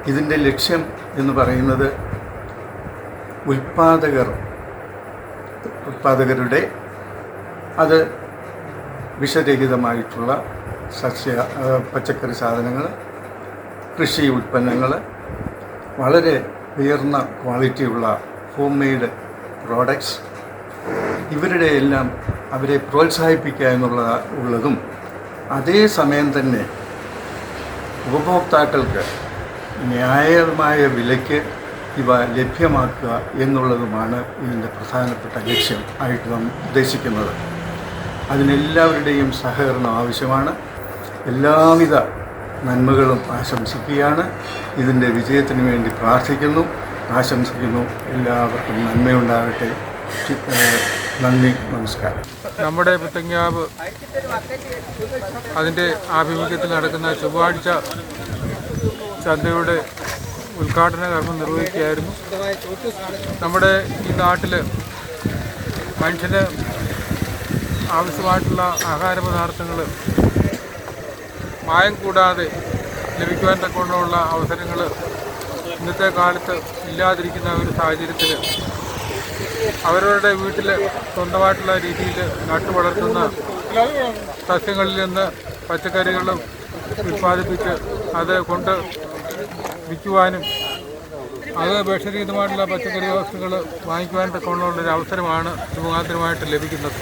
ഇതിൻ്റെ ലക്ഷ്യം എന്ന് പറയുന്നത് ഉൽപ്പാദകരുടെ അത് വിഷരഹിതമായിട്ടുള്ള പച്ചക്കറി സാധനങ്ങൾ, കൃഷി ഉൽപ്പന്നങ്ങൾ, വളരെ ഉയർന്ന ക്വാളിറ്റിയുള്ള ഹോം മെയ്ഡ് പ്രോഡക്ട്സ്, ഇവരുടെ എല്ലാം അവരെ പ്രോത്സാഹിപ്പിക്കുക എന്നുള്ളതും അതേസമയം തന്നെ ഉപഭോക്താക്കൾക്ക് ന്യായമായ വിലയ്ക്ക് ഇവ ലഭ്യമാക്കുക എന്നുള്ളതുമാണ് ഇതിൻ്റെ പ്രധാനപ്പെട്ട ലക്ഷ്യം ആയിട്ട് നാം ഉദ്ദേശിക്കുന്നത്. അതിനെല്ലാവരുടെയും സഹകരണം ആവശ്യമാണ്. എല്ലാവിധ നന്മകളും ആശംസിക്കുകയാണ്. ഇതിൻ്റെ വിജയത്തിന് വേണ്ടി പ്രാർത്ഥിക്കുന്നു, ആശംസിക്കുന്നു. എല്ലാവർക്കും നന്മയുണ്ടാകട്ടെ. നന്ദി, നമസ്കാരം. നമ്മുടെ പുത്തങ്കാവ് അതിൻ്റെ ആഭിമുഖ്യത്തിൽ നടക്കുന്ന ചൊവ്വാഴ്ച ചന്തയുടെ ഉദ്ഘാടന കർമ്മം നിർവഹിക്കുകയായിരുന്നു. നമ്മുടെ ഈ നാട്ടിൽ മനുഷ്യന് ആവശ്യമായിട്ടുള്ള ആഹാര പദാർത്ഥങ്ങൾ മായം കൂടാതെ ലഭിക്കുവാൻ തക്കവണ്ണമുള്ള അവസരങ്ങൾ ഇന്നത്തെ കാലത്ത് ഇല്ലാതിരിക്കുന്ന ഒരു സാഹചര്യത്തിൽ അവരവരുടെ വീട്ടിൽ സ്വന്തമായിട്ടുള്ള രീതിയിൽ നട്ടുവളർത്തുന്ന സസ്യങ്ങളിൽ നിന്ന് പച്ചക്കറികളും ഉൽപ്പാദിപ്പിച്ച് അത് കൊണ്ട് വിൽക്കുവാനും അത് വിഷരഹിതമായിട്ടുള്ള പച്ചക്കറി വസ്തുക്കൾ വാങ്ങിക്കുവാൻ തക്കവണ്ണമുള്ളൊരു അവസരമാണ് ഇത് മുഖാന്തരമായിട്ട് ലഭിക്കുന്നത്.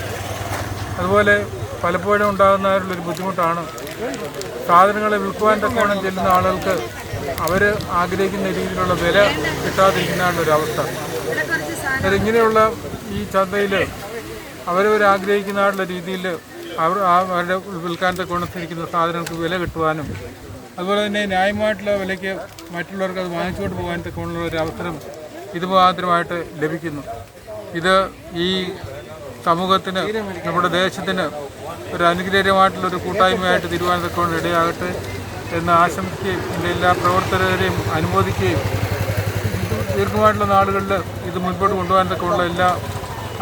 അതുപോലെ പലപ്പോഴും ഉണ്ടാകുന്നവരുള്ളൊരു ബുദ്ധിമുട്ടാണ് സാധനങ്ങളെ വിൽക്കുവാൻ തക്കവണ്ണം ചെല്ലുന്ന ആളുകൾക്ക് അവർ ആഗ്രഹിക്കുന്ന രീതിയിലുള്ള വില കിട്ടാതിരിക്കുന്നതാണൊരവസ്ഥ. അതിങ്ങനെയുള്ള ഈ ചന്തയിൽ അവരവരാഗ്രഹിക്കുന്നതായിട്ടുള്ള രീതിയിൽ അവരുടെ വിൽക്കാൻ തക്കവണ്ണത്തിരിക്കുന്ന സാധനങ്ങൾക്ക് വില കിട്ടുവാനും അതുപോലെ തന്നെ ന്യായമായിട്ടുള്ള വിലയ്ക്ക് മറ്റുള്ളവർക്ക് അത് വാങ്ങിച്ചുകൊണ്ട് പോകാൻ തക്കവണ്ണമുള്ള ഒരു അവസരം ഇത് മുഖാന്തരമായിട്ട് ലഭിക്കുന്നു. ഇത് ഈ സമൂഹത്തിന്, നമ്മുടെ ദേശത്തിന് ഒരു അനുഗ്രഹീതമായിട്ടുള്ളൊരു കൂട്ടായ്മയായിട്ട് തീരുമാനത്തക്കൊണ്ട് ഇടയാകട്ടെ എന്ന് ആശംസിക്കുകയും ഇതിൻ്റെ എല്ലാ പ്രവർത്തകരെയും അനുമോദിക്കുകയും ദീർഘമായിട്ടുള്ള നാളുകളിൽ ഇത് മുൻപോട്ട് കൊണ്ടുപോകാൻ തക്കമുള്ള എല്ലാ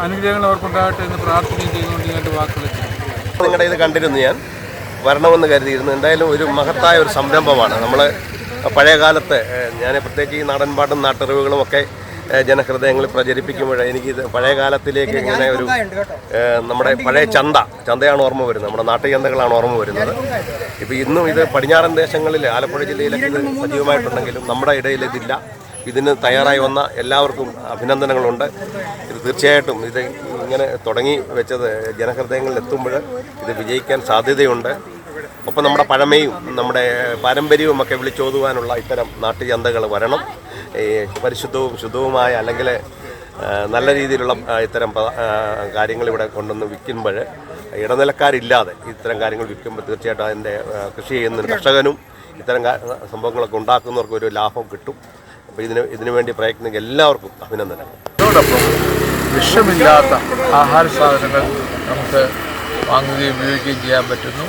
അനുഗ്രഹങ്ങളും അവർക്കുണ്ടാകട്ടെ എന്ന് പ്രാർത്ഥിക്കുകയും ചെയ്തുകൊണ്ട് ഞാൻ എൻ്റെ വാക്കുകൾ നിങ്ങളുടെ ഇത് കണ്ടിരുന്നു. ഞാൻ വരണമെന്ന് കരുതിയിരുന്നു. എന്തായാലും ഒരു മഹത്തായ ഒരു സംരംഭമാണ്. നമ്മൾ പഴയ കാലത്ത് ഞാൻ പ്രത്യേകിച്ച് ഈ നാടൻപാട്ടും നാട്ടറിവുകളും ഒക്കെ ജനഹൃദയങ്ങളിൽ പ്രചരിപ്പിക്കുമ്പോൾ എനിക്കിത് പഴയ കാലത്തിലേക്ക് ഇങ്ങനെ ഒരു നമ്മുടെ പഴയ ചന്തയാണ് ഓർമ്മ വരുന്നത്. നമ്മുടെ നാട്ടുചന്തകളാണ് ഓർമ്മ വരുന്നത്. ഇപ്പോൾ ഇന്നും ഇത് പടിഞ്ഞാറൻ ദേശങ്ങളിൽ, ആലപ്പുഴ ജില്ലയിലൊക്കെ ഇത് സജീവമായിട്ടുണ്ടെങ്കിലും നമ്മുടെ ഇടയിൽ ഇതില്ല. ഇതിന് തയ്യാറായി വന്ന എല്ലാവർക്കും അഭിനന്ദനങ്ങളുണ്ട്. ഇത് തീർച്ചയായിട്ടും ഇത് ഇങ്ങനെ തുടങ്ങി വെച്ചത് ജനഹൃദയങ്ങളിൽ എത്തുമ്പോൾ ഇത് വിജയിക്കാൻ സാധ്യതയുണ്ട്. ഒപ്പം നമ്മുടെ പഴമയും നമ്മുടെ പാരമ്പര്യവും ഒക്കെ വിളിച്ചോതുവാനുള്ള ഇത്തരം നാട്ടുചന്തകൾ വരണം. ഈ പരിശുദ്ധവും ശുദ്ധവുമായ അല്ലെങ്കിൽ നല്ല രീതിയിലുള്ള ഇത്തരം കാര്യങ്ങൾ ഇവിടെ കൊണ്ടുവന്ന് വിൽക്കുമ്പോൾ ഇടനിലക്കാരില്ലാതെ ഇത്തരം കാര്യങ്ങൾ വിൽക്കുമ്പോൾ തീർച്ചയായിട്ടും അതിൻ്റെ കൃഷി ചെയ്യുന്ന കർഷകനും ഇത്തരം സംഭവങ്ങളൊക്കെ ഉണ്ടാക്കുന്നവർക്ക് ഒരു ലാഭം കിട്ടും. അപ്പോൾ ഇതിനു വേണ്ടി പ്രയത്നിക്കുന്ന എല്ലാവർക്കും അഭിനന്ദനം. അതോടൊപ്പം വിഷമില്ലാത്ത ആഹാര സാധനങ്ങൾ നമുക്ക് വാങ്ങുകയും ഉപയോഗിക്കുകയും ചെയ്യാൻ പറ്റുന്നു.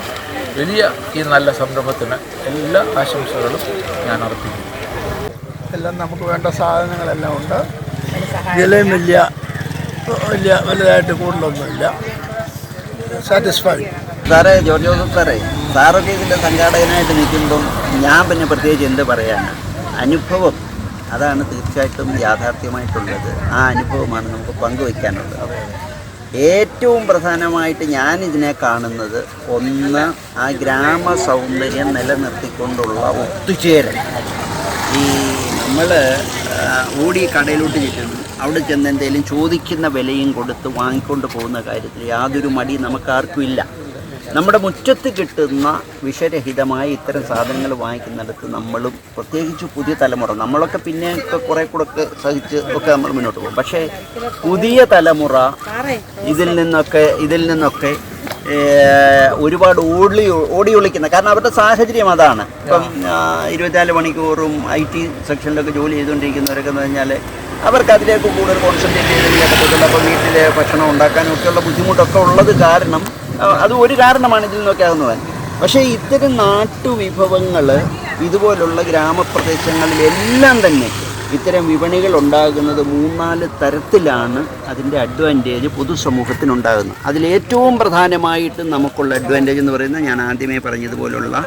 വലിയ ഈ നല്ല സംരംഭത്തിന് എല്ലാ ആശംസകളും ഞാൻ അർപ്പിക്കുന്നു. എല്ലാം നമുക്ക് വേണ്ട സാധനങ്ങളെല്ലാം ഉണ്ട്. വിലയും വലുതായിട്ട് കൂടുതലൊന്നുമില്ല. സാറ്റിസ്ഫൈഡ്. സാറേ, ജോർജ് ജോസഫ് സാറേ, സാറൊക്കെ ഇതിൻ്റെ സംഘാടകനായിട്ട് നിൽക്കുമ്പം ഞാൻ പിന്നെ പ്രത്യേകിച്ച് എന്ത് പറയാനാണ്? അനുഭവം അതാണ് തീർച്ചയായിട്ടും യാഥാർത്ഥ്യമായിട്ടുള്ളത്. ആ അനുഭവമാണ് നമുക്ക് പങ്കുവയ്ക്കാനുള്ളത്. ഏറ്റവും പ്രധാനമായിട്ട് ഞാനിതിനെ കാണുന്നത്, ഒന്ന്, ആ ഗ്രാമ സൗന്ദര്യം നിലനിർത്തിക്കൊണ്ടുള്ള ഒത്തുചേരൽ. ഈ നമ്മൾ ഓടി കടയിലോട്ട് ചെല്ലുന്നു, അവിടെ ചെന്ന് എന്തെങ്കിലും ചോദിക്കുന്ന വിലയും കൊടുത്ത് വാങ്ങിക്കൊണ്ട് പോകുന്ന കാര്യത്തിൽ യാതൊരു മടി നമുക്കാർക്കും ഇല്ല. നമ്മുടെ മുറ്റത്ത് കിട്ടുന്ന വിഷരഹിതമായ ഇത്തരം സാധനങ്ങൾ വാങ്ങിക്കുന്നിടത്ത് നമ്മളും, പ്രത്യേകിച്ച് പുതിയ തലമുറ, നമ്മളൊക്കെ പിന്നെ കുറേ കൂടെ ഒക്കെ സഹിച്ച് ഒക്കെ നമ്മൾ മുന്നോട്ട് പോകും. പക്ഷേ പുതിയ തലമുറ ഇതിൽ നിന്നൊക്കെ ഒരുപാട് ഓടി ഒളിക്കുന്ന, കാരണം അവരുടെ സാഹചര്യം അതാണ്. ഇപ്പം 24 മണിക്കൂറും IT സെക്ഷനിലൊക്കെ ജോലി ചെയ്തുകൊണ്ടിരിക്കുന്നവരൊക്കെ എന്ന് പറഞ്ഞാൽ അവർക്ക് അതിലേക്ക് കൂടുതൽ കോൺസെൻട്രേറ്റ് ചെയ്യാൻ പറ്റത്തില്ല. അപ്പോൾ വീട്ടിലെ ഭക്ഷണം ഉണ്ടാക്കാനും ഒക്കെയുള്ള ബുദ്ധിമുട്ടൊക്കെ ഉള്ളത് കാരണം, അത് ഒരു കാരണമാണ് ഇതിൽ നിന്നൊക്കെ ആകുന്നത്. പക്ഷേ ഇത്തരം നാട്ടുവിഭവങ്ങൾ ഇതുപോലുള്ള ഗ്രാമപ്രദേശങ്ങളിലെല്ലാം തന്നെ ഇത്തരം വിപണികൾ ഉണ്ടാകുന്നത് 3-4 തരത്തിലാണ് അതിൻ്റെ അഡ്വാൻറ്റേജ് പൊതുസമൂഹത്തിനുണ്ടാകുന്നത്. അതിലേറ്റവും പ്രധാനമായിട്ട് നമുക്കുള്ള അഡ്വാൻറ്റേജ് എന്ന് പറയുന്നത് ഞാൻ ആദ്യമേ പറഞ്ഞതുപോലുള്ള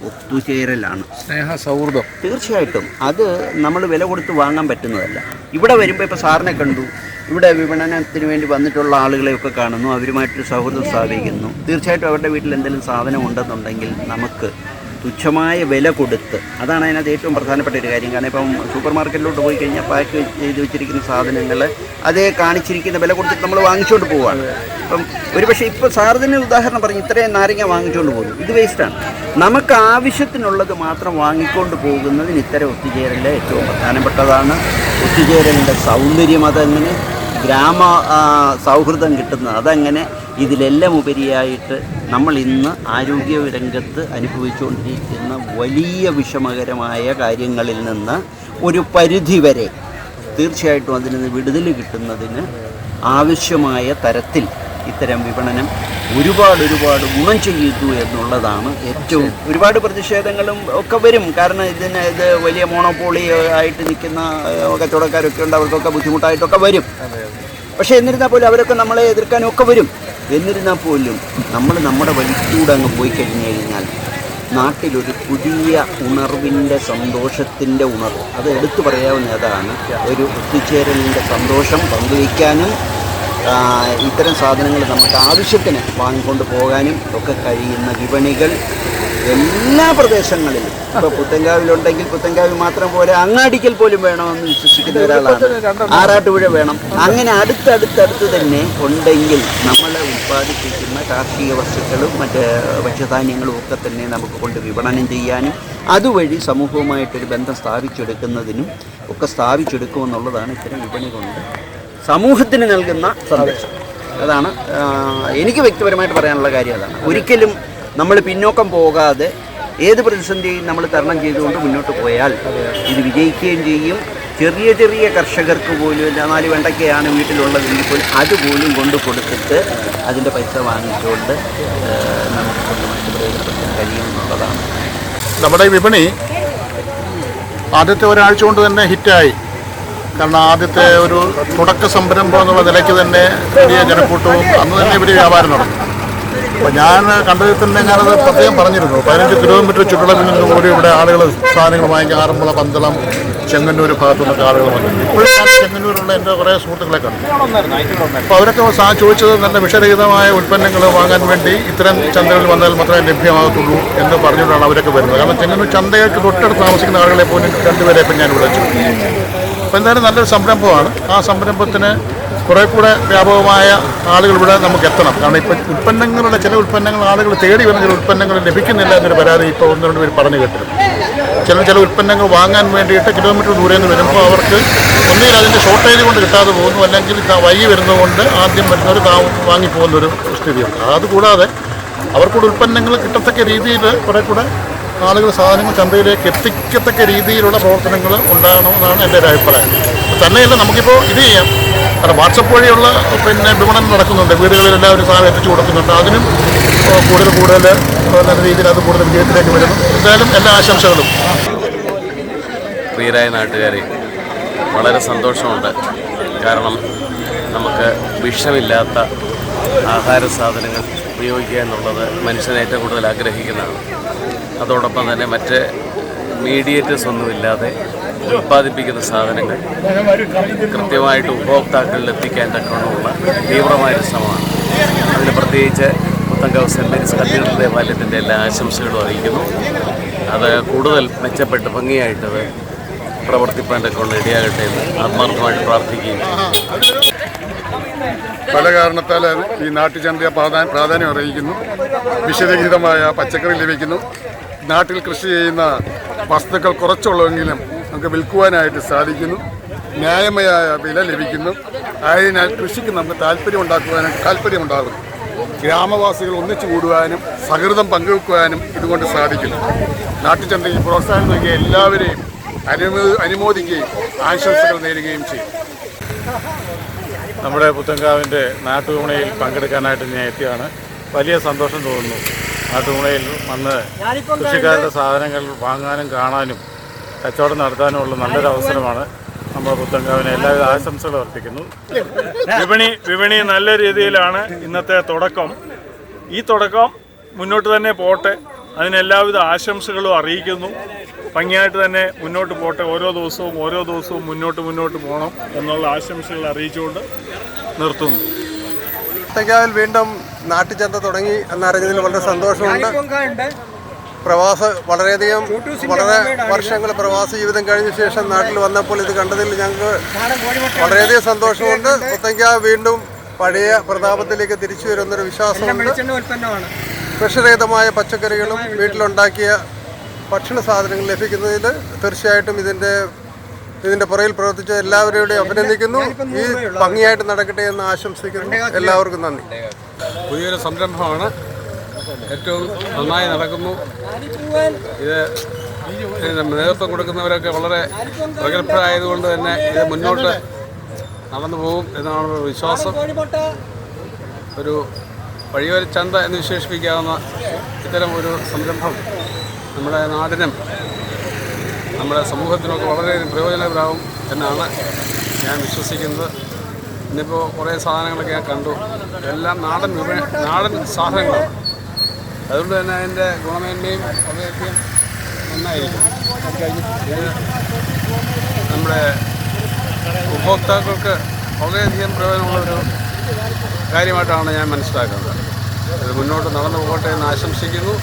ഒത്തുചേരലാണ്, സ്നേഹ സൗഹൃദം. തീർച്ചയായിട്ടും അത് നമ്മൾ വില കൊടുത്ത് വാങ്ങാൻ പറ്റുന്നതല്ല. ഇവിടെ വരുമ്പോൾ ഇപ്പോൾ സാറിനെ കണ്ടു, ഇവിടെ വിപണനത്തിന് വേണ്ടി വന്നിട്ടുള്ള ആളുകളെയൊക്കെ കാണുന്നു, അവരുമായിട്ട് സൗഹൃദം സ്ഥാപിക്കുന്നു. തീർച്ചയായിട്ടും അവരുടെ വീട്ടിൽ എന്തെങ്കിലും സാധനം ഉണ്ടെന്നുണ്ടെങ്കിൽ നമുക്ക് തുച്ഛമായ വില കൊടുത്ത്, അതാണ് അതിനകത്ത് ഏറ്റവും പ്രധാനപ്പെട്ട ഒരു കാര്യം. കാരണം ഇപ്പം സൂപ്പർ മാർക്കറ്റിലോട്ട് പോയി കഴിഞ്ഞാൽ പാക്ക് ചെയ്ത് വെച്ചിരിക്കുന്ന സാധനങ്ങൾ അതേ കാണിച്ചിരിക്കുന്ന വില കൊടുത്തിട്ട് നമ്മൾ വാങ്ങിച്ചുകൊണ്ട് പോവുകയാണ്. അപ്പം ഒരു പക്ഷേ ഇപ്പോൾ സാറിന് ഉദാഹരണം പറഞ്ഞ് ഇത്രയും നാരങ്ങ വാങ്ങിച്ചുകൊണ്ട് പോകുന്നു, ഇത് വേസ്റ്റാണ്. നമുക്ക് ആവശ്യത്തിനുള്ളത് മാത്രം വാങ്ങിക്കൊണ്ട് പോകുന്നതിന് ഇത്തരം ഒത്തുചേരൽ ഏറ്റവും പ്രധാനപ്പെട്ടതാണ്. ഒത്തുചേരലിൻ്റെ സൗന്ദര്യം അതങ്ങനെ, ഗ്രാമ സൗഹൃദം കിട്ടുന്നത് അതങ്ങനെ. ഇതിലെല്ലാം ഉപരിയായിട്ട് നമ്മൾ ഇന്ന് ആരോഗ്യ രംഗത്ത് അനുഭവിച്ചുകൊണ്ടിരിക്കുന്ന വലിയ വിഷമകരമായ കാര്യങ്ങളിൽ നിന്ന് ഒരു പരിധിവരെ തീർച്ചയായിട്ടും അതിൽ നിന്ന് വിടുതൽ കിട്ടുന്നതിന് ആവശ്യമായ തരത്തിൽ ഇത്തരം വിപണനം ഒരുപാട് ഗുണം ചെയ്യുന്നു എന്നുള്ളതാണ് ഏറ്റവും. ഒരുപാട് പ്രതിഷേധങ്ങളും ഒക്കെ വരും. കാരണം ഇത് വലിയ മോണോപോളി ആയിട്ട് നിൽക്കുന്ന കച്ചവടക്കാരൊക്കെ ഉണ്ട്, അവർക്കൊക്കെ ബുദ്ധിമുട്ടായിട്ടൊക്കെ വരും. പക്ഷേ എന്നിരുന്നാൽ പോലും അവരൊക്കെ നമ്മളെ എതിർക്കാനൊക്കെ വരും. എന്നിരുന്നാൽ പോലും നമ്മൾ നമ്മുടെ വഴിക്കൂടെ അങ്ങ് പോയി കഴിഞ്ഞാൽ നാട്ടിലൊരു പുതിയ ഉണർവിൻ്റെ സന്തോഷത്തിൻ്റെ ഉണർവ്, അത് എടുത്തു പറയാവുന്നതാണ്. ഒരു ഒത്തുചേരലിൻ്റെ സന്തോഷം പങ്കുവയ്ക്കാനും ഇത്തരം സാധനങ്ങൾ നമുക്ക് ആവശ്യത്തിന് വാങ്ങിക്കൊണ്ട് പോകാനും ഒക്കെ കഴിയുന്ന വിപണികൾ എല്ലാ പ്രദേശങ്ങളിലും. ഇപ്പോൾ പുത്തൻകാവിലുണ്ടെങ്കിൽ പുത്തൻകാവിൽ മാത്രം പോലെ അങ്ങാടിക്കൽ പോലും വേണമെന്ന് വിശ്വസിക്കുന്ന ഒരാളാണ്. ആറാട്ടുപുഴ വേണം. അങ്ങനെ അടുത്തടുത്ത് തന്നെ ഉണ്ടെങ്കിൽ നമ്മളെ ഉൽപ്പാദിപ്പിക്കുന്ന കാർഷിക വസ്തുക്കളും മറ്റ് ഭക്ഷ്യധാന്യങ്ങളും ഒക്കെ തന്നെ നമുക്ക് കൊണ്ട് വിപണനം ചെയ്യാനും അതുവഴി സമൂഹവുമായിട്ടൊരു ബന്ധം സ്ഥാപിച്ചെടുക്കുന്നതിനും ഒക്കെ സ്ഥാപിച്ചെടുക്കുമെന്നുള്ളതാണ് ഇത്തരം വിപണി കൊണ്ട് സമൂഹത്തിന് നൽകുന്ന സന്ദേശം. അതാണ് എനിക്ക് വ്യക്തിപരമായിട്ട് പറയാനുള്ള കാര്യം. അതാണ് ഒരിക്കലും നമ്മൾ പിന്നോക്കം പോകാതെ ഏത് പ്രതിസന്ധിയും നമ്മൾ തരണം ചെയ്തുകൊണ്ട് മുന്നോട്ട് പോയാൽ ഇത് വിജയിക്കുകയും ചെയ്യും. ചെറിയ കർഷകർക്ക് പോലും 4 വെണ്ടയ്ക്കയാണ് വീട്ടിലുള്ളതെങ്കിൽ പോലും അതുപോലും കൊണ്ട് കൊടുത്തിട്ട് അതിൻ്റെ പൈസ വാങ്ങിച്ചുകൊണ്ട് നമുക്ക് സ്വന്തമായിട്ട് പ്രയോജനപ്പെടുത്താൻ കഴിയുമെന്നുള്ളതാണ്. നമ്മുടെ ഈ വിപണി ആദ്യത്തെ ഒരാഴ്ച കൊണ്ട് തന്നെ ഹിറ്റായി. കാരണം ആദ്യത്തെ ഒരു തുടക്ക സംരംഭം എന്നുള്ള നിലയ്ക്ക് തന്നെ വലിയ ജനക്കൂട്ടവും അന്ന് തന്നെ ഇവിടെ വ്യാപാരം നടന്നു. അപ്പോൾ ഞാൻ കണ്ടതിൽ തന്നെ ഞാനത് പ്രത്യേകം പറഞ്ഞിരുന്നു, 15 കിലോമീറ്റർ ചുറ്റളവിൽ നിന്ന് പോലും ഇവിടെ ആളുകൾ സാധനങ്ങൾ വാങ്ങിക്കാൻ ആറന്മുള, പന്തളം, ചെങ്ങന്നൂർ ഭാഗത്തു നിന്നൊക്കെ ആളുകൾ വന്നിട്ടുണ്ട്. ഇപ്പോഴും ഞാൻ ചെങ്ങന്നൂരുള്ള എൻ്റെ കുറേ സുഹൃത്തുക്കളെ കണ്ടു. അപ്പോൾ അവരൊക്കെ ചോദിച്ചത് നല്ല വിഷരഹിതമായ ഉൽപ്പന്നങ്ങൾ വാങ്ങാൻ വേണ്ടി ഇത്തരം ചന്തകളിൽ വന്നാൽ മാത്രമേ ലഭ്യമാകത്തുള്ളൂ എന്ന് പറഞ്ഞുകൊണ്ടാണ് അവരൊക്കെ വരുന്നത്. കാരണം ചെങ്ങന്നൂർ ചന്തയ്ക്ക് തൊട്ടടുത്ത് താമസിക്കുന്ന ആളുകളെ പോലും 2 പേരെ ഇപ്പം ഞാൻ വിളിച്ചു. അപ്പോൾ എന്തായാലും നല്ലൊരു സംരംഭമാണ്. ആ സംരംഭത്തിന് കുറേ കൂടെ വ്യാപകമായ ആളുകൾ ഇവിടെ നമുക്ക് എത്തണം. കാരണം ഇപ്പം ചില ഉൽപ്പന്നങ്ങൾ ആളുകൾ തേടി വരുന്ന ചില ഉൽപ്പന്നങ്ങൾ ലഭിക്കുന്നില്ല എന്നൊരു പരാതി ഇപ്പോൾ 1-2 പേര് പറഞ്ഞു കേട്ടിരുന്നു. ചില ഉൽപ്പന്നങ്ങൾ വാങ്ങാൻ വേണ്ടിയിട്ട് കിലോമീറ്റർ ദൂരെ നിന്ന് വരുമ്പോൾ അവർക്ക് ഒന്നുകിൽ അതിൻ്റെ ഷോർട്ടേജ് കൊണ്ട് കിട്ടാതെ പോകുന്നു, അല്ലെങ്കിൽ വൈകി വരുന്നതുകൊണ്ട് ആദ്യം വരുന്നവർ വാങ്ങിപ്പോകുന്നൊരു സ്ഥിതിയുണ്ട്. അതുകൂടാതെ അവർക്കൂടെ ഉൽപ്പന്നങ്ങൾ കിട്ടത്തക്ക രീതിയിൽ കുറേ കൂടെ ആളുകൾ സാധനങ്ങൾ ചന്തയിലേക്ക് എത്തിക്കത്തക്ക രീതിയിലുള്ള പ്രവർത്തനങ്ങൾ ഉണ്ടാകണമെന്നാണ് എൻ്റെ ഒരു അഭിപ്രായം. തന്നെയല്ല, നമുക്കിപ്പോൾ ഇത് ചെയ്യാം. കാരണം വാട്സപ്പ് വഴിയുള്ള വിപണനം നടക്കുന്നുണ്ട്. വീടുകളിലെല്ലാം ഒരു സാധനം എത്തിച്ചു കൊടുക്കുന്നുണ്ട്. അതിനും കൂടുതൽ നല്ല രീതിയിൽ അത് കൂടുതൽ വിജയത്തിലേക്ക് വരുന്നു. എന്തായാലും എല്ലാ ആശംസകളും. പ്രിയരായ നാട്ടുകാരെ, വളരെ സന്തോഷമുണ്ട്. കാരണം നമുക്ക് വിഷമില്ലാത്ത ആഹാര സാധനങ്ങൾ ഉപയോഗിക്കുക എന്നുള്ളത് മനുഷ്യൻ ഏറ്റവും കൂടുതൽ ആഗ്രഹിക്കുന്നതാണ്. അതോടൊപ്പം തന്നെ മറ്റ് മീഡിയേറ്റേഴ്സ് ഒന്നുമില്ലാതെ ഉൽപ്പാദിപ്പിക്കുന്ന സാധനങ്ങൾ കൃത്യമായിട്ട് ഉപഭോക്താക്കളിൽ എത്തിക്കാൻ തക്കവണ്ണമുള്ള തീവ്രമായൊരു ശ്രമമാണ്. അതിന് പ്രത്യേകിച്ച് പുത്തൻകാവ് സെൻറ് മേരീസ് കത്തീഡ്രൽ ദേവാലയത്തിൻ്റെ എല്ലാ ആശംസകളും അറിയിക്കുന്നു. അത് കൂടുതൽ മെച്ചപ്പെട്ട് ഭംഗിയായിട്ടത് പ്രവർത്തിപ്പാൻ തക്കവണ്ണം ഇടയാകട്ടെ എന്ന് ആത്മാർത്ഥമായിട്ട് പ്രാർത്ഥിക്കുകയും പല കാരണത്താൽ ഈ നാട്ടുചന്തയെ പ്രാധാന്യം അറിയിക്കുന്നു. വിഷരഹിതമായ പച്ചക്കറി ലഭിക്കുന്നു. നാട്ടിൽ കൃഷി ചെയ്യുന്ന വസ്തുക്കൾ കുറച്ചുള്ളെങ്കിലും നമുക്ക് വിൽക്കുവാനായിട്ട് സാധിക്കുന്നു. ന്യായമായ വില ലഭിക്കുന്നു. ആയതിനാൽ കൃഷിക്ക് നമുക്ക് താല്പര്യമുണ്ടാകുന്നു. ഗ്രാമവാസികൾ ഒന്നിച്ചു കൂടുവാനും സഹൃദം പങ്കുവെക്കുവാനും ഇതുകൊണ്ട് സാധിക്കുന്നു. നാട്ടുചന്തയ്ക്ക് പ്രോത്സാഹനം നൽകിയ എല്ലാവരെയും അനുമോദിക്കുകയും ആശംസകൾ നേരുകയും ചെയ്യും. നമ്മുടെ പുത്തൻകാവിൻ്റെ നാട്ടുവിപണിയിൽ പങ്കെടുക്കാനായിട്ട് ഞാൻ എത്തിയാണ്. വലിയ സന്തോഷം തോന്നുന്നു. നാട്ടുവിപണിയിൽ വന്ന് കൃഷിക്കാരുടെ സാധനങ്ങൾ വാങ്ങാനും കാണാനും കച്ചവടം നടത്താനുമുള്ള നല്ലൊരു അവസരമാണ്. നമ്മുടെ പുത്തൻകാവിന് എല്ലാവിധ ആശംസകളും അർപ്പിക്കുന്നു. വിപണി നല്ല രീതിയിലാണ് ഇന്നത്തെ തുടക്കം. ഈ തുടക്കം മുന്നോട്ട് തന്നെ പോട്ടെ, അതിന് എല്ലാവിധ ആശംസകളും അറിയിക്കുന്നു. ഭംഗിയായിട്ട് തന്നെ മുന്നോട്ട് പോട്ടെ. ഓരോ ദിവസവും മുന്നോട്ട് പോകണം എന്നുള്ള ആശംസകൾ അറിയിച്ചുകൊണ്ട് നിർത്തുന്നു. പുത്തൻകാവിൽ വീണ്ടും നാട്ടുചന്ത തുടങ്ങി എന്നറിഞ്ഞതിൽ വളരെ സന്തോഷമുണ്ട്. വളരെ വർഷങ്ങൾ പ്രവാസ ജീവിതം കഴിഞ്ഞ ശേഷം നാട്ടിൽ വന്നപ്പോൾ ഇത് കണ്ടതിൽ ഞങ്ങൾക്ക് വളരെയധികം സന്തോഷമുണ്ട്. പുത്തൻകാവ് വീണ്ടും പഴയ പ്രതാപത്തിലേക്ക് തിരിച്ചു വരുന്നൊരു വിശ്വാസമുണ്ട്. വിഷരഹിതമായ പച്ചക്കറികളും വീട്ടിലുണ്ടാക്കിയ ഭക്ഷണ സാധനങ്ങൾ ലഭിക്കുന്നതിൽ തീർച്ചയായിട്ടും ഇതിൻ്റെ പുറകിൽ പ്രവർത്തിച്ച എല്ലാവരെയും അഭിനന്ദിക്കുന്നു. ഈ ഭംഗിയായിട്ട് നടക്കട്ടെ എന്ന് ആശംസിക്കുന്നു. എല്ലാവർക്കും നന്ദി. പുതിയൊരു സംരംഭമാണ്, ഏറ്റവും നന്നായി നടക്കുന്നു. ഇത് നേതൃത്വം കൊടുക്കുന്നവരൊക്കെ വളരെ പ്രഗത്ഭരായതുകൊണ്ട് തന്നെ ഇത് മുന്നോട്ട് നടന്നു പോകും എന്നാണ് വിശ്വാസം. ഒരു വഴിയോര ചന്ത എന്ന് വിശേഷിപ്പിക്കാവുന്ന ഇത്തരം ഒരു സംരംഭം നമ്മുടെ നാടിനും നമ്മുടെ സമൂഹത്തിനൊക്കെ വളരെ പ്രയോജനകരമാകും എന്നാണ് ഞാൻ വിശ്വസിക്കുന്നത്. ഇന്നിപ്പോൾ കുറേ സാധനങ്ങളൊക്കെ ഞാൻ കണ്ടു, എല്ലാം നാടൻ സാധനങ്ങളാണ്. അതുകൊണ്ട് തന്നെ അതിൻ്റെ ഗുണമേന്മയും വളരെയധികം നന്നായിരിക്കും. ഇത് നമ്മുടെ ഉപഭോക്താക്കൾക്ക് വളരെയധികം പ്രയോജനമുള്ളൊരു കാര്യമായിട്ടാണ് ഞാൻ മനസ്സിലാക്കുന്നത്. ഇത് മുന്നോട്ട് നടന്നു പോകട്ടെ എന്ന് ആശംസിക്കുന്നു.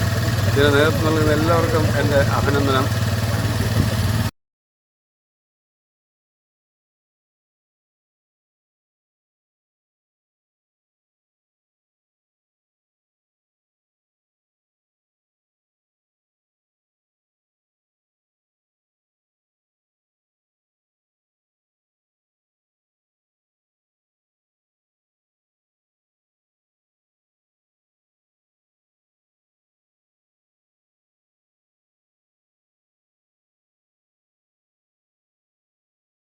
ഇതിന് നേതൃത്വം നൽകുന്ന എല്ലാവർക്കും എൻ്റെ അഭിനന്ദനം.